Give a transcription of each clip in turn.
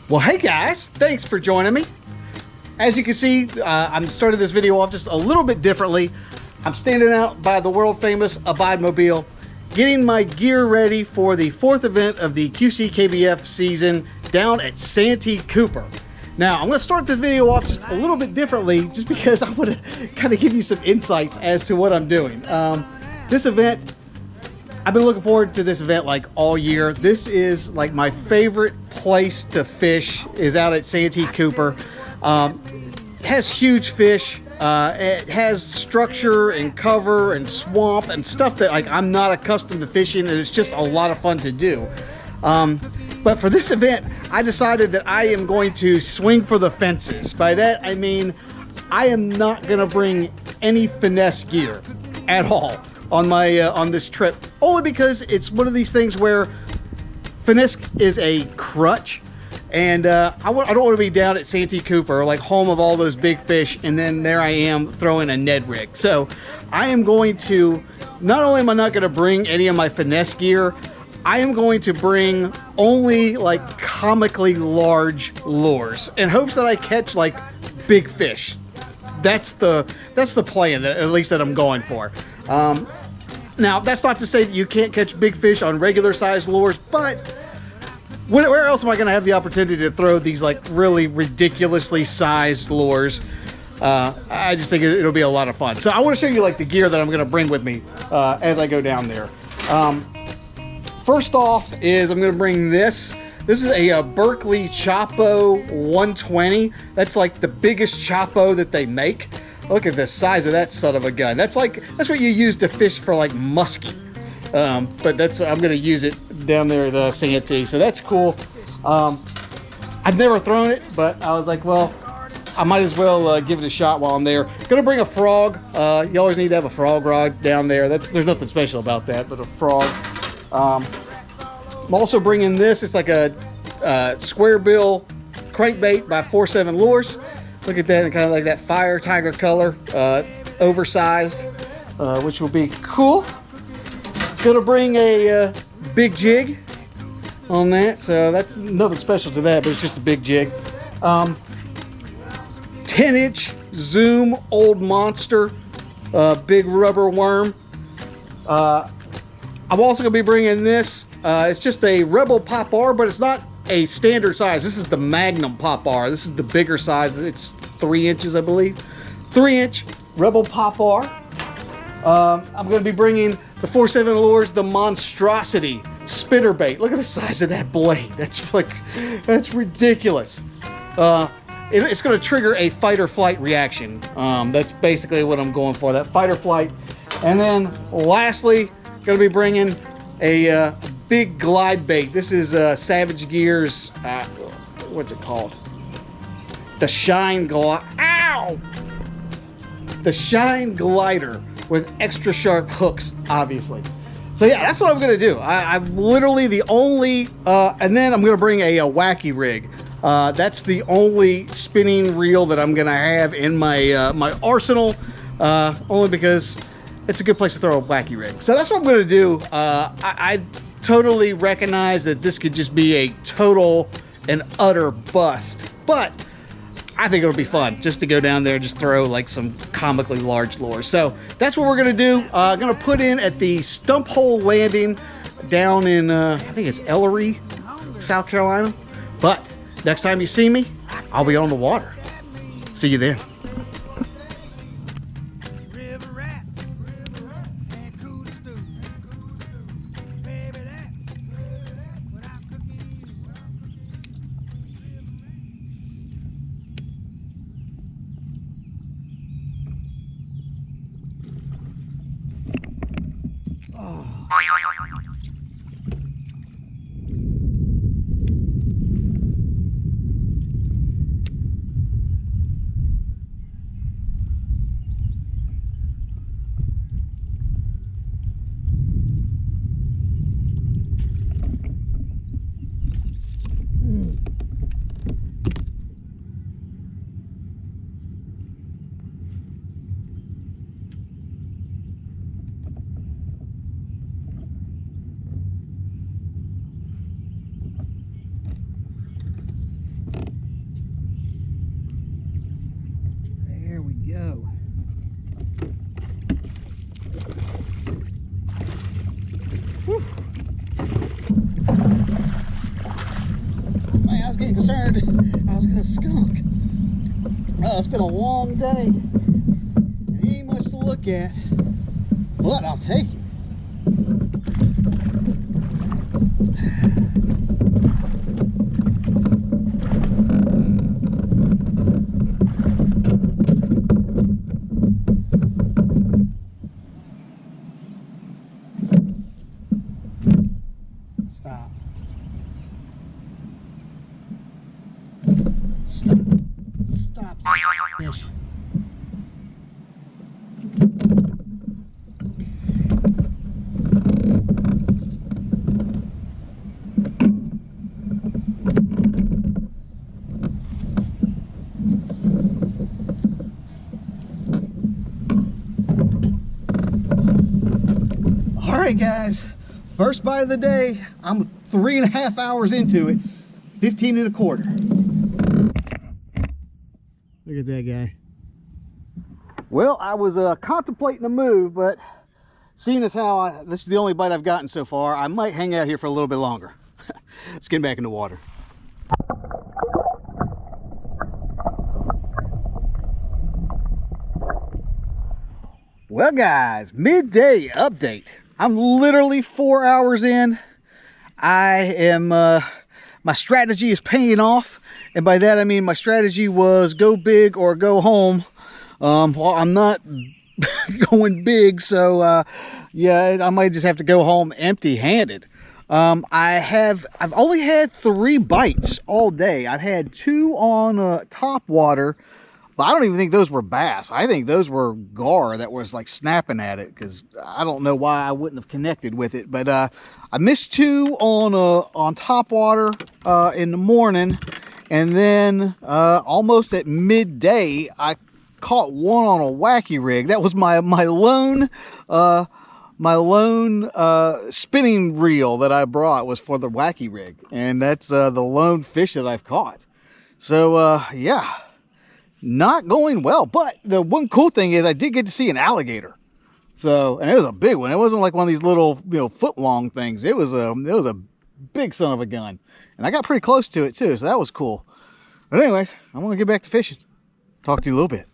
Well, hey guys, thanks for joining me. As you can see, I'm starting this video off just a little bit differently. I'm standing out by the world famous Abide Mobile, getting my gear ready for the 4th event of the QCKBF season down at Santee Cooper. Now, I'm going to start this video off just a little bit differently, just because I want to kind of give you some insights as to what I'm doing. This event, I've been looking forward to this event like all year. This is like my favorite place to fish, is out at Santee Cooper. It has huge fish. It has structure and cover and swamp and stuff that like I'm not accustomed to fishing, and it's just a lot of fun to do. But for this event, I decided that I am going to swing for the fences. By that, I mean I am not going to bring any finesse gear at all on my on this trip, only because it's one of these things where finesse is a crutch, and I don't want to be down at Santee Cooper, like home of all those big fish, and then there I am throwing a Ned rig. So I am going to, not only am I not going to bring any of my finesse gear, I am going to bring only like comically large lures in hopes that I catch like big fish. That's the plan, that at least that I'm going for. Now, that's not to say that you can't catch big fish on regular sized lures, but where else am I going to have the opportunity to throw these like really ridiculously sized lures? I just think it'll be a lot of fun. So I want to show you like the gear that I'm going to bring with me as I go down there. First off is I'm going to bring this. This is a Berkley Chapo 120. That's like the biggest Chapo that they make. Look at the size of that son of a gun. That's what you use to fish for like muskie. But I'm going to use it down there at Santee, so that's cool. I've never thrown it, but I was like, well, I might as well give it a shot while I'm there. Gonna bring a frog. You always need to have a frog rod down there. There's nothing special about that, but a frog. I'm also bringing this. It's like a square bill crankbait by 4-7 Lures. Look at that, and kind of like that fire tiger color, oversized, which will be cool. Gonna bring a big jig on that, so that's nothing special to that, but it's just a big jig. 10-inch Zoom Old Monster, big rubber worm. I'm also gonna be bringing this. It's just a Rebel Pop R, but it's not a standard size. This is the Magnum Pop R. This is the bigger size. It's 3 inches, I believe. 3-inch Rebel Pop R. I'm going to be bringing the 4-7 Lures, the Monstrosity spinnerbait. Look at the size of that blade. That's ridiculous. It's going to trigger a fight or flight reaction. That's basically what I'm going for, that fight or flight. And then lastly, going to be bringing a big glide bait. This is Savage Gear's, what's it called? The Shine Ow! The Shine Glider with extra sharp hooks, obviously. So yeah, that's what I'm gonna do. I'm literally the only, and then I'm gonna bring a Wacky rig. That's the only spinning reel that I'm gonna have in my my arsenal, only because it's a good place to throw a Wacky rig. So that's what I'm gonna do. I totally recognize that this could just be a total and utter bust, but I think it'll be fun just to go down there and just throw like some comically large lures. So that's what we're gonna do. Gonna put in at the Stumphole Landing down in I think it's Elloree, South Carolina. But next time you see me, I'll be on the water. See you then. Man, I was getting concerned I was gonna skunk. It's been a long day. And he ain't much to look at, but I'll take it. Stop. Stop. Stop, fish. All right, guys, first bite of the day. I'm 3.5 hours into it, 15 1/4. Look at that guy. Well, I was contemplating a move, but seeing as how this is the only bite I've gotten so far, I might hang out here for a little bit longer. Let's get back in the water. Well, guys, midday update. I'm literally 4 hours in. I am, my strategy is paying off. And by that, I mean my strategy was go big or go home. Well, I'm not going big, so yeah, I might just have to go home empty-handed. I've only had 3 bites all day. I've had 2 on top water, but I don't even think those were bass. I think those were gar that was like snapping at it, because I don't know why I wouldn't have connected with it. But I missed 2 on top water in the morning, and then almost at midday I caught 1 on a Wacky rig. That was my lone spinning reel that I brought was for the Wacky rig, and that's the lone fish that I've caught. So yeah, not going well. But the one cool thing is I did get to see an alligator. So, and it was a big one. It wasn't like one of these little, foot long things. It was a big son of a gun, and I got pretty close to it too. So that was cool. But anyways, I'm gonna get back to fishing. Talk to you a little bit.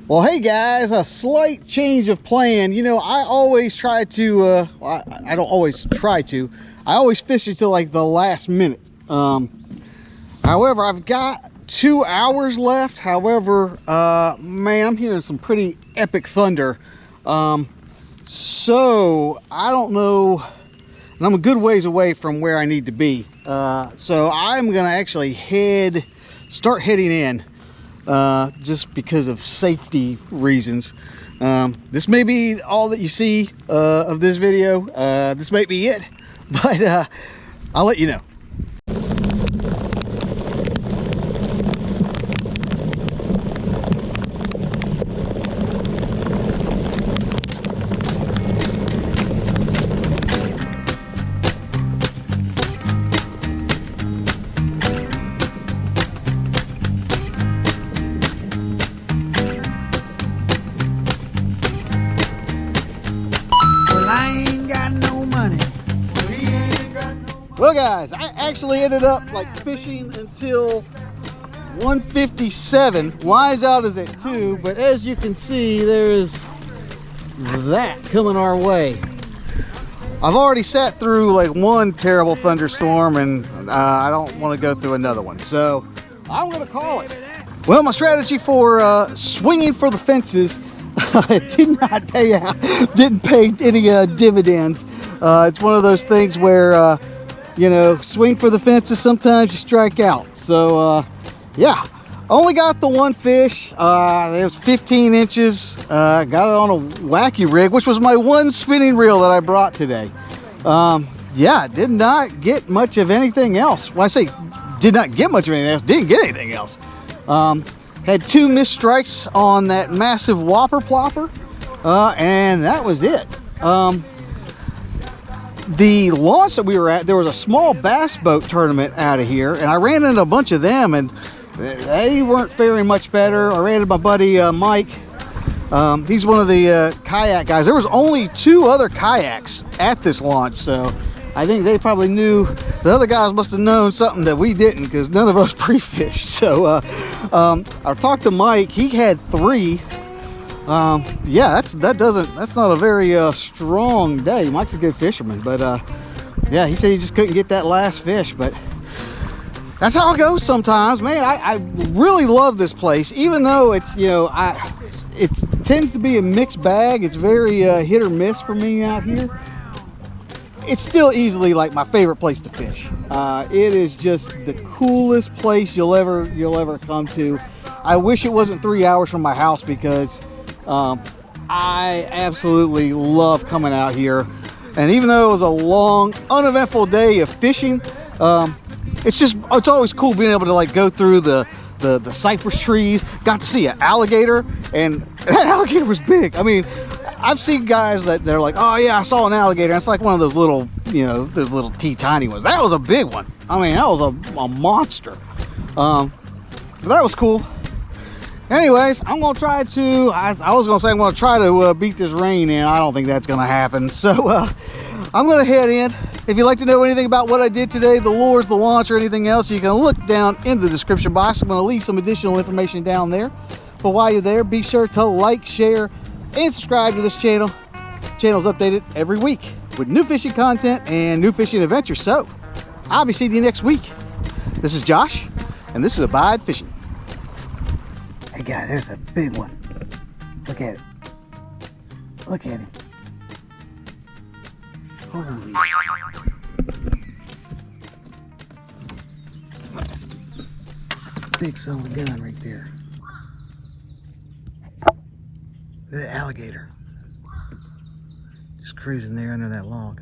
Well, hey guys, a slight change of plan. I always try to, I don't always try to, I always fish until like the last minute. However, I've got 2 hours left. However, man, I'm hearing some pretty epic thunder. So I don't know, and I'm a good ways away from where I need to be. So I'm gonna actually start heading in. Just because of safety reasons. This may be all that you see of this video. This might be it, but I'll let you know. Well guys, I actually ended up like fishing until 1:57. Lines out is at 2, but as you can see, there's that coming our way. I've already sat through like one terrible thunderstorm, and I don't want to go through another one. So I'm going to call it. Well, my strategy for swinging for the fences did not pay out. Didn't pay any dividends. It's one of those things where, you know, swing for the fences, sometimes you strike out. So, yeah, only got the one fish. It was 15 inches. Got it on a Wacky rig, which was my one spinning reel that I brought today. Yeah, did not get much of anything else. When I say did not get much of anything else, didn't get anything else. Had 2 missed strikes on that massive whopper plopper, and that was it. The launch that we were at, there was a small bass boat tournament out of here, and I ran into a bunch of them, and they weren't faring much better. I ran into my buddy Mike. He's one of the kayak guys. There was only 2 other kayaks at this launch, so I think they probably knew. The other guys must have known something that we didn't, because none of us pre-fished. So I talked to Mike. He had 3. Yeah, that's not a very strong day. Mike's a good fisherman, but yeah, he said he just couldn't get that last fish. But that's how it goes sometimes, man. I really love this place, even though it's, you know, it tends to be a mixed bag. It's very hit or miss for me out here. It's still easily like my favorite place to fish. It is just the coolest place you'll ever come to. I wish it wasn't 3 hours from my house, because I absolutely love coming out here. And even though it was a long, uneventful day of fishing, it's always cool being able to like go through the cypress trees. Got to see an alligator, and that alligator was big. I mean, I've seen guys that they're like, oh yeah, I saw an alligator. It's like one of those little, you know, those little teeny ones. That was a big one. I mean, that was a monster. But that was cool. Anyways, I'm gonna try to, I was gonna say I'm gonna try to beat this rain in. I don't think that's gonna happen. So I'm gonna head in. If you'd like to know anything about what I did today, the lures, the launch, or anything else, you can look down in the description box. I'm gonna leave some additional information down there. But while you're there, be sure to like, share, and subscribe to this channel. The channel's updated every week with new fishing content and new fishing adventures. So I'll be seeing you next week. This is Josh, and this is Abide Fishing. Hey guys, there's a big one. Look at it. Look at him. Holy. That's a big son of a gun right there. The alligator. Just cruising there under that log.